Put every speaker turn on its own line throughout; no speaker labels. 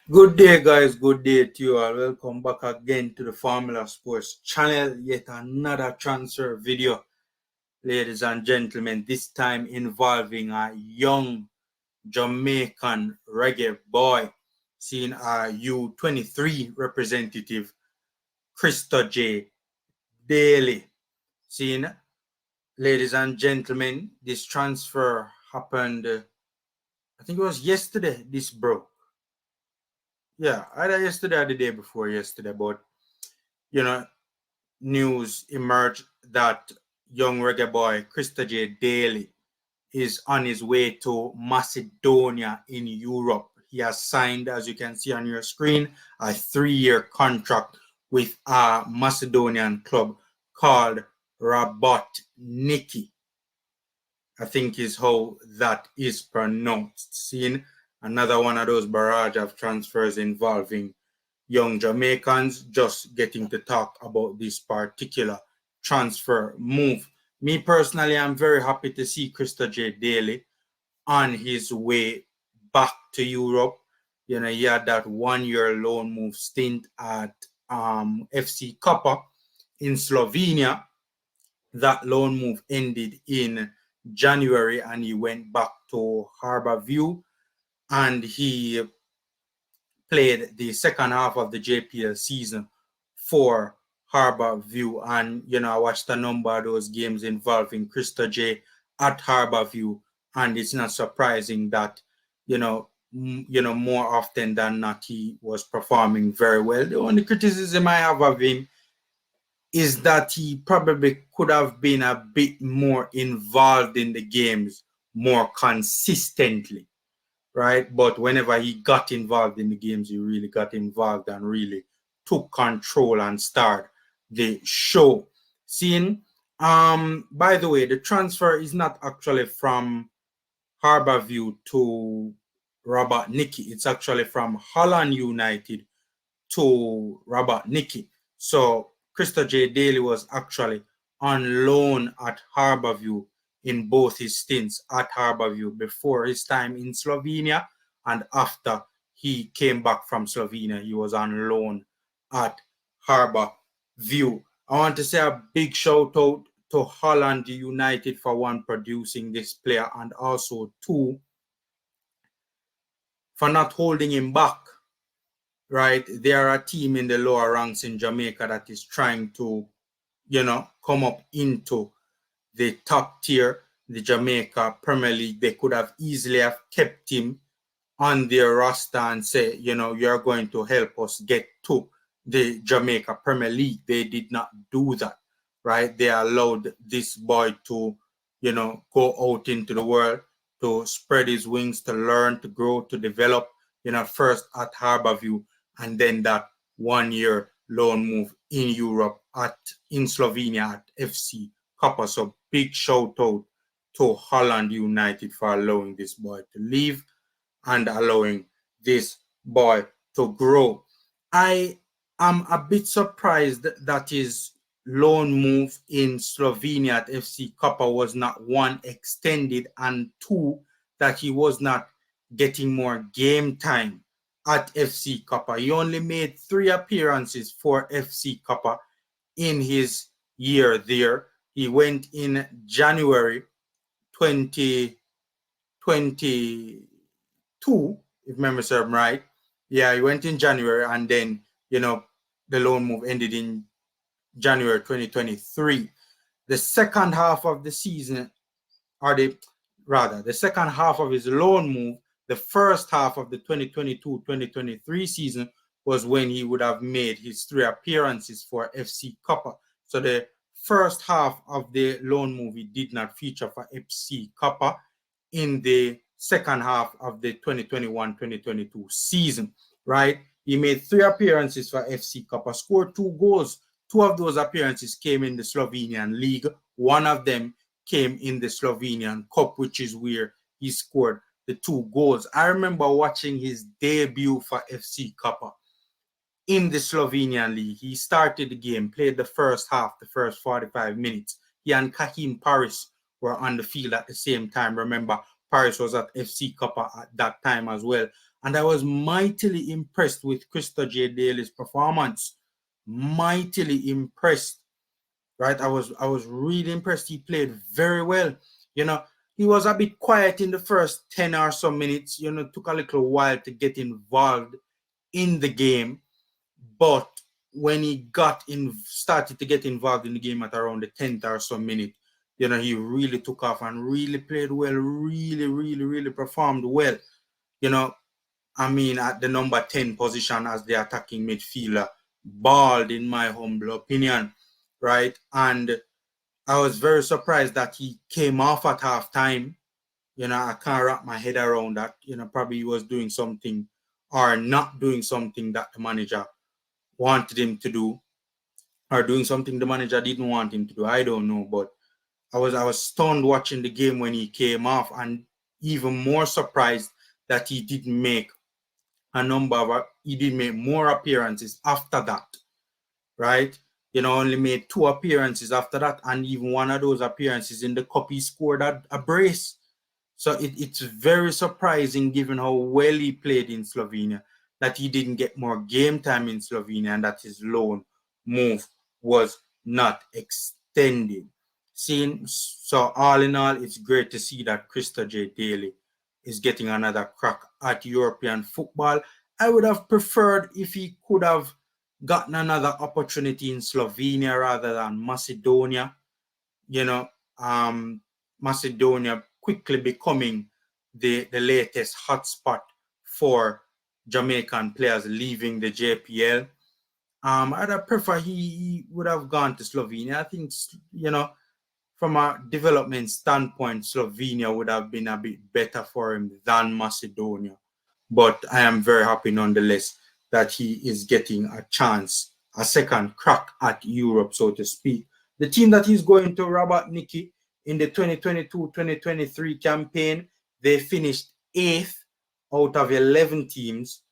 Good day, guys. Good day to you all. Welcome back again to the Formula Sports channel. Yet another transfer video, ladies and gentlemen. This time involving a young Jamaican reggae boy, seeing our U23 representative, Cristojaye Daley. Seeing, ladies and gentlemen, this transfer happened, I think it was yesterday, this broke. Yeah, either yesterday or the day before yesterday, but you know, news emerged that young reggae boy Cristojaye Daley is on his way to Macedonia in Europe. He has signed, as you can see on your screen, a 3-year contract with a Macedonian club called Rabat Nikki. I think is how that is pronounced. Seeing another one of those barrage of transfers involving young Jamaicans, just getting to talk about this particular transfer move. Me personally, I'm very happy to see Cristojaye Daley on his way back to Europe. You know, he had that 1-year loan move stint at FC Kappa in Slovenia. That loan move ended in January and he went back to Harbourview and he played the second half of the JPL season for Harbourview. And, you know, I watched a number of those games involving Cristojaye at Harbourview. And it's not surprising that, more often than not, he was performing very well. The only criticism I have of him is that he probably could have been a bit more involved in the games more consistently, right? But whenever he got involved in the games, he really got involved and really took control and started the show. Seeing, by the way, the transfer is not actually from Harbourview to Rabat Nikki. It's actually from Holland United to Rabat Nikki. So Cristojaye Daley was actually on loan at Harbourview in both his stints at Harbourview before his time in Slovenia, and after he came back from Slovenia, he was on loan at Harbourview. I want to say a big shout out to Holland United for one, producing this player, and also two, for not holding him back. Right, they are a team in the lower ranks in Jamaica that is trying to, come up into the top tier, the Jamaica Premier League. They could have easily have kept him on their roster and say, you're going to help us get to the Jamaica Premier League. They did not do that, right? They allowed this boy to, go out into the world, to spread his wings, to learn, to grow, to develop, first at Harbourview, and then that 1-year loan move in Europe in Slovenia at FC Kappa. So big shout out to Holland United for allowing this boy to leave and allowing this boy to grow. I am a bit surprised that his loan move in Slovenia at FC Kappa was not, one, extended, and two, that he was not getting more game time at FC Kappa. He only made 3 appearances for FC Kappa in his year there. He went in January 2022, if memory serves right. Yeah, he went in January, and then, the loan move ended in January 2023. The second half of the season, the second half of his loan move, the first half of the 2022-2023 season was when he would have made his 3 appearances for FC Kappa. So the first half of the loan move, he did not feature for FC Kappa. In the second half of the 2021-2022 season, right? He made 3 appearances for FC Kappa, scored 2 goals. 2 of those appearances came in the Slovenian league. One of them came in the Slovenian Cup, which is where he scored the 2 goals. I remember watching his debut for FC Kappa in the Slovenian league. He started the game, played the first half, the first 45 minutes. He and Kahim Paris were on the field at the same time. Remember, Paris was at FC Kappa at that time as well. And I was mightily impressed with Cristojaye Daley's performance. Mightily impressed, right? I was really impressed. He played very well. He was a bit quiet in the first 10 or so minutes. Took a little while to get involved in the game. But when he started to get involved in the game at around the 10th or so minute, he really took off and really played well, really, really, really performed well. At the number 10 position as the attacking midfielder, balled in my humble opinion, right? And I was very surprised that he came off at halftime. I can't wrap my head around that. Probably he was doing something or not doing something that the manager wanted him to do, or doing something the manager didn't want him to do. I don't know, but I was stunned watching the game when he came off, and even more surprised that he didn't make more appearances after that, right? Only made 2 appearances after that, and even one of those appearances in the cup, he scored a brace. So it's very surprising, given how well he played in Slovenia, that he didn't get more game time in Slovenia and that his loan move was not extended. So all in all, it's great to see that Cristojaye Daley is getting another crack at European football. I would have preferred if he could have gotten another opportunity in Slovenia rather than Macedonia. Macedonia quickly becoming the latest hotspot for Jamaican players leaving the JPL. I'd have preferred he would have gone to Slovenia. I think, from a development standpoint, Slovenia would have been a bit better for him than Macedonia. But I am very happy nonetheless that he is getting a second crack at Europe, so to speak. The team that he's going to, Robert Nikki, in the 2022-2023 campaign, they finished 8th out of 11 teams,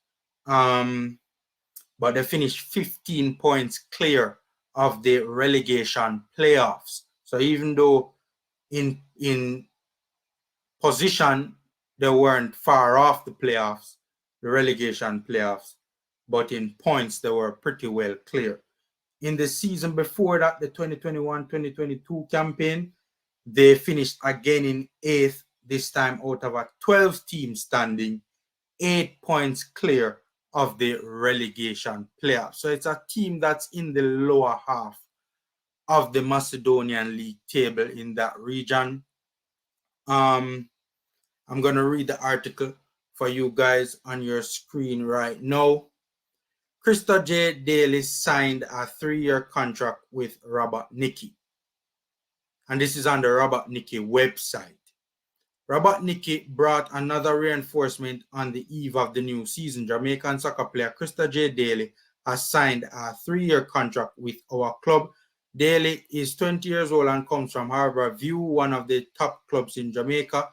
but they finished 15 points clear of the relegation playoffs. So even though in position they weren't far off the playoffs, the relegation playoffs, but in points they were pretty well clear. In the season before that, the 2021-2022 campaign, they finished again in 8th, this time out of a 12-team standing, 8 points clear of the relegation playoffs. So it's a team that's in the lower half of the Macedonian League table in that region. I'm going to read the article for you guys on your screen right now. Cristojaye Daley signed a 3-year contract with Robert Nikki. And this is on the Robert Nikki website. Robert Nikki brought another reinforcement on the eve of the new season. Jamaican soccer player Cristojaye Daley has signed a 3-year contract with our club. Daley is 20 years old and comes from Harbour View, one of the top clubs in Jamaica.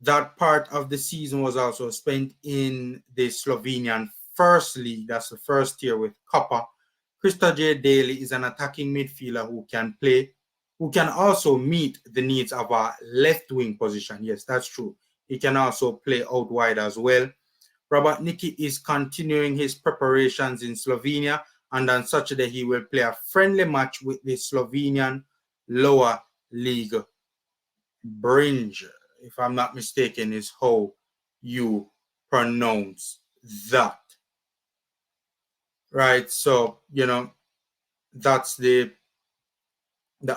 That part of the season was also spent in the Slovenian First League. That's the first tier with Copper. Cristojaye Daley is an attacking midfielder who can also meet the needs of our left wing position. Yes, that's true. He can also play out wide as well. Robert Nikki is continuing his preparations in Slovenia, and on Saturday he will play a friendly match with the Slovenian lower league Bringe, if I'm not mistaken, is how you pronounce that. Right, so, that's the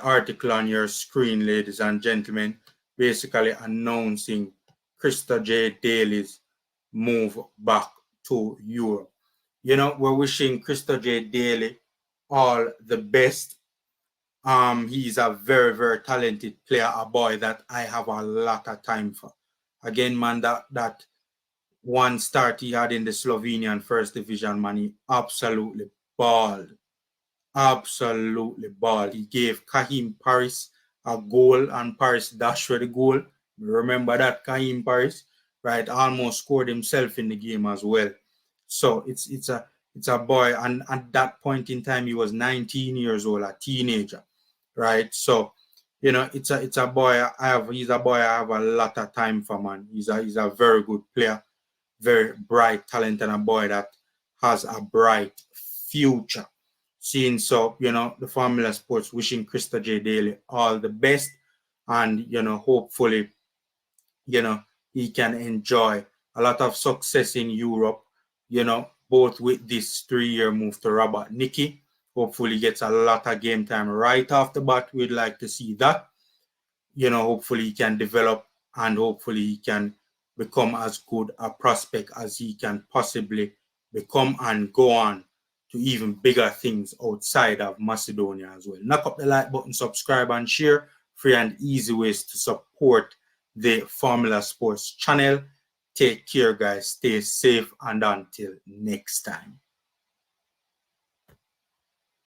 article on your screen, ladies and gentlemen, basically announcing Cristojaye Daley's move back to Europe. We're wishing Cristojaye Daley all the best. He's a very, very talented player, a boy that I have a lot of time for. Again, man, that one start he had in the Slovenian First Division, man, he absolutely balled. Absolutely ball. He gave Kahim Paris a goal, and Paris dashed for the goal. Remember that Kahim Paris, right? Almost scored himself in the game as well. So it's a boy, and at that point in time he was 19 years old, a teenager, right? So it's a boy. He's a boy I have a lot of time for, man. He's a very good player. very bright talent and a boy that has a bright future. Seeing so, the Formula Sports wishing Cristojaye Daley all the best, and hopefully, he can enjoy a lot of success in Europe, both with this 3-year move to Robert Nikki. Hopefully gets a lot of game time right off the bat. We'd like to see that. Hopefully he can develop, and hopefully he can become as good a prospect as he can possibly become, and go on to even bigger things outside of Macedonia as well. Knock up the like button, subscribe, and share. Free and easy ways to support the Formula Sports channel. Take care, guys. Stay safe, and until next time.